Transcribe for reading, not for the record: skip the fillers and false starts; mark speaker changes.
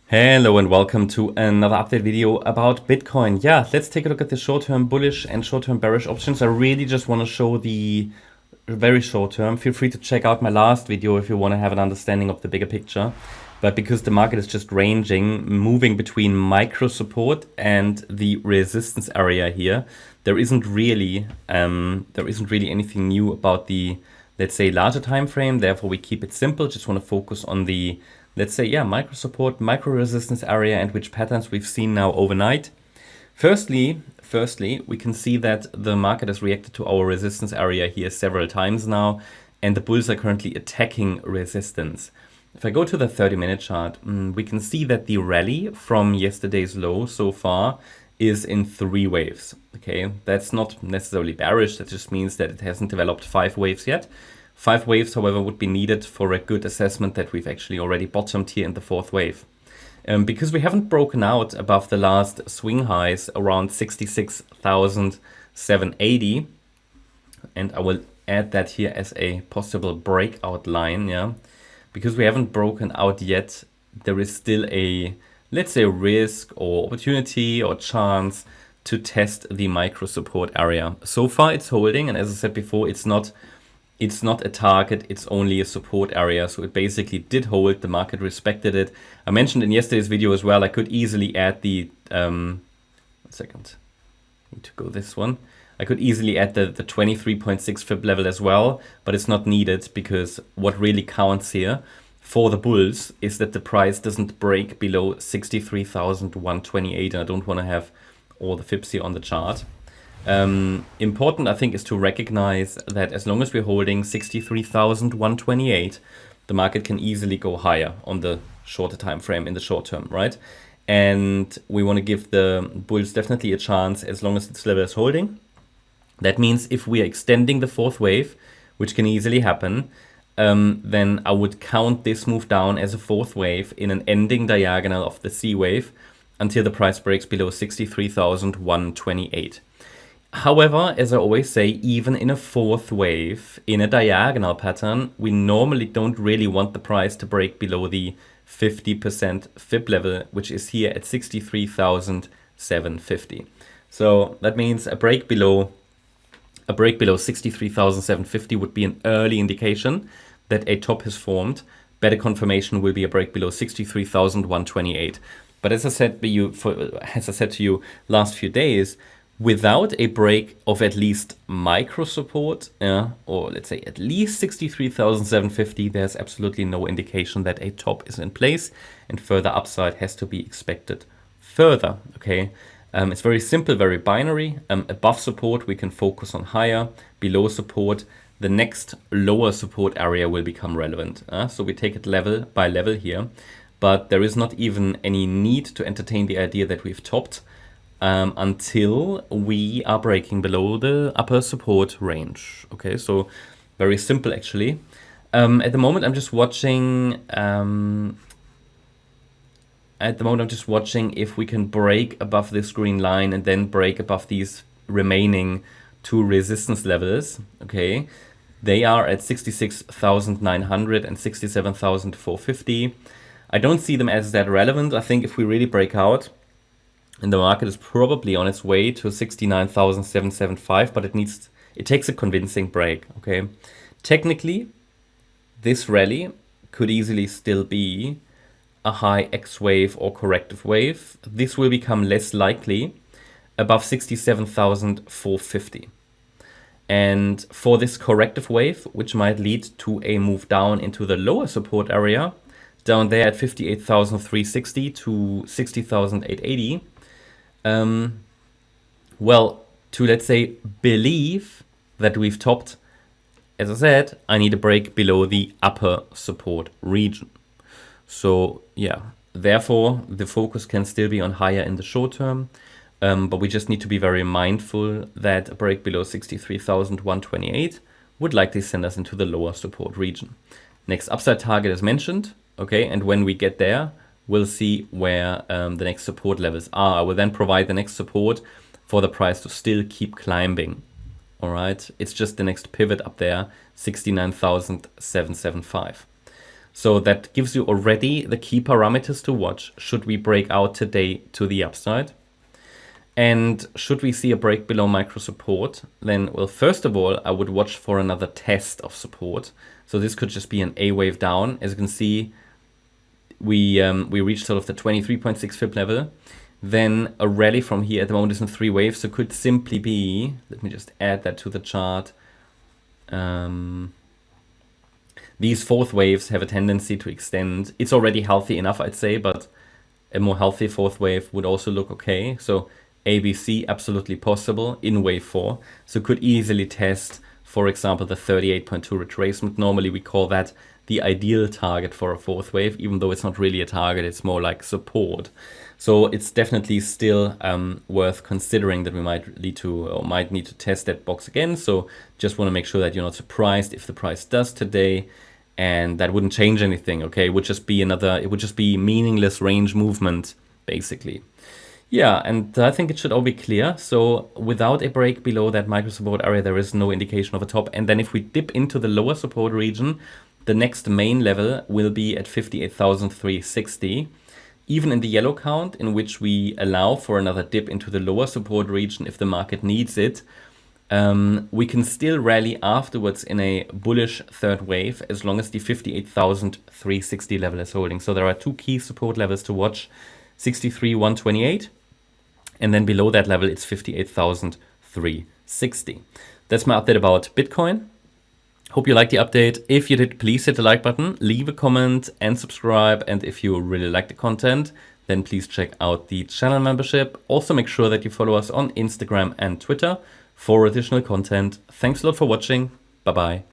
Speaker 1: Hello and welcome to another update video about Bitcoin. Yeah, let's take a look at the short-term bullish and short-term bearish options. I really just want to show the very short-term. Feel free to check out my last video if you want to have an understanding of the bigger picture. But because the market is just ranging, moving between micro support and the resistance area here, there isn't really anything new about the, let's say, larger time frame. Therefore, we keep it simple. Just want to focus on the, let's say, yeah, micro support, micro resistance area, and which patterns we've seen now overnight. Firstly, we can see that the market has reacted to our resistance area here several times now, and the bulls are currently attacking resistance. If I go to the 30-minute chart, we can see that the rally from yesterday's low so far is in 3 waves. Okay, that's not necessarily bearish. That just means that it hasn't developed 5 waves yet. 5 waves, however, would be needed for a good assessment that we've actually already bottomed here in the 4th wave. Because we haven't broken out above the last swing highs around 66,780, and I will add that here as a possible breakout line, yeah. Because we haven't broken out yet, there is still a, let's say, risk or opportunity or chance to test the micro support area. So far it's holding, and as I said before, it's not a target, it's only a support area. So it basically did hold, the market respected it. I mentioned in yesterday's video as well, I could easily add the, 1 second, need to go this one. I could easily add the 23.6 fib level as well, but it's not needed because what really counts here for the bulls is that the price doesn't break below 63,128, and I don't want to have all the fibs here on the chart. Important, I think, is to recognize that as long as we're holding 63,128, the market can easily go higher on the shorter time frame in the short term, right? And we want to give the bulls definitely a chance as long as this level is holding. That means if we are extending the 4th wave, which can easily happen, then I would count this move down as a 4th wave in an ending diagonal of the C wave until the price breaks below 63,128. However, as I always say, even in a 4th wave, in a diagonal pattern, we normally don't really want the price to break below the 50% fib level, which is here at 63,750. So that means a break below 63,750 would be an early indication that a top has formed. Better confirmation will be a break below 63,128. But as I said to you last few days, without a break of at least micro support, or let's say at least 63,750, there's absolutely no indication that a top is in place, and further upside has to be expected further. Okay. It's very simple, very binary. Above support, we can focus on higher. Below support, the next lower support area will become relevant. So we take it level by level here. But there is not even any need to entertain the idea that we've topped until we are breaking below the upper support range. Okay, so very simple actually. At the moment, I'm just watching... if we can break above this green line and then break above these remaining 2 resistance levels. Okay, they are at 66,900 and 67,450. I don't see them as that relevant. I think if we really break out, and the market is probably on its way to 69,775, but it takes a convincing break. Okay, technically, this rally could easily still be a high X wave or corrective wave. This will become less likely above 67,450. And for this corrective wave, which might lead to a move down into the lower support area, down there at 58,360 to 60,880, well, to let's say believe that we've topped, as I said, I need a break below the upper support region. So yeah, therefore the focus can still be on higher in the short term, but we just need to be very mindful that a break below 63,128 would likely send us into the lower support region. Next upside target is mentioned, okay, and when we get there, we'll see where the next support levels are. I will then provide the next support for the price to still keep climbing. All right, it's just the next pivot up there, 69,775. So that gives you already the key parameters to watch. Should we break out today to the upside? And should we see a break below micro support, then, well, first of all, I would watch for another test of support. So this could just be an A wave down. As you can see, we reached sort of the 23.6 fib level. Then a rally from here. At the moment is in 3 waves, so could simply be, let me just add that to the chart. These 4th waves have a tendency to extend. It's already healthy enough, I'd say, but a more healthy 4th wave would also look okay. So ABC absolutely possible in wave 4. So could easily test, for example, the 38.2 retracement. Normally we call that the ideal target for a 4th wave, even though it's not really a target, it's more like support. So it's definitely still worth considering that we might need to test that box again. So just want to make sure that you're not surprised if the price does today, and that wouldn't change anything. Okay, it would just be meaningless range movement basically. Yeah, and I think it should all be clear. So without a break below that micro support area, there is no indication of a top. And then if we dip into the lower support region, the next main level will be at 58,360. Even in the yellow count, in which we allow for another dip into the lower support region if the market needs it, we can still rally afterwards in a bullish 3rd wave as long as the 58,360 level is holding. So there are 2 key support levels to watch, 63,128, and then below that level it's 58,360. That's my update about Bitcoin. Hope you liked the update. If you did, please hit the like button, leave a comment and subscribe. And if you really like the content, then please check out the channel membership. Also make sure that you follow us on Instagram and Twitter for additional content. Thanks a lot for watching. Bye-bye.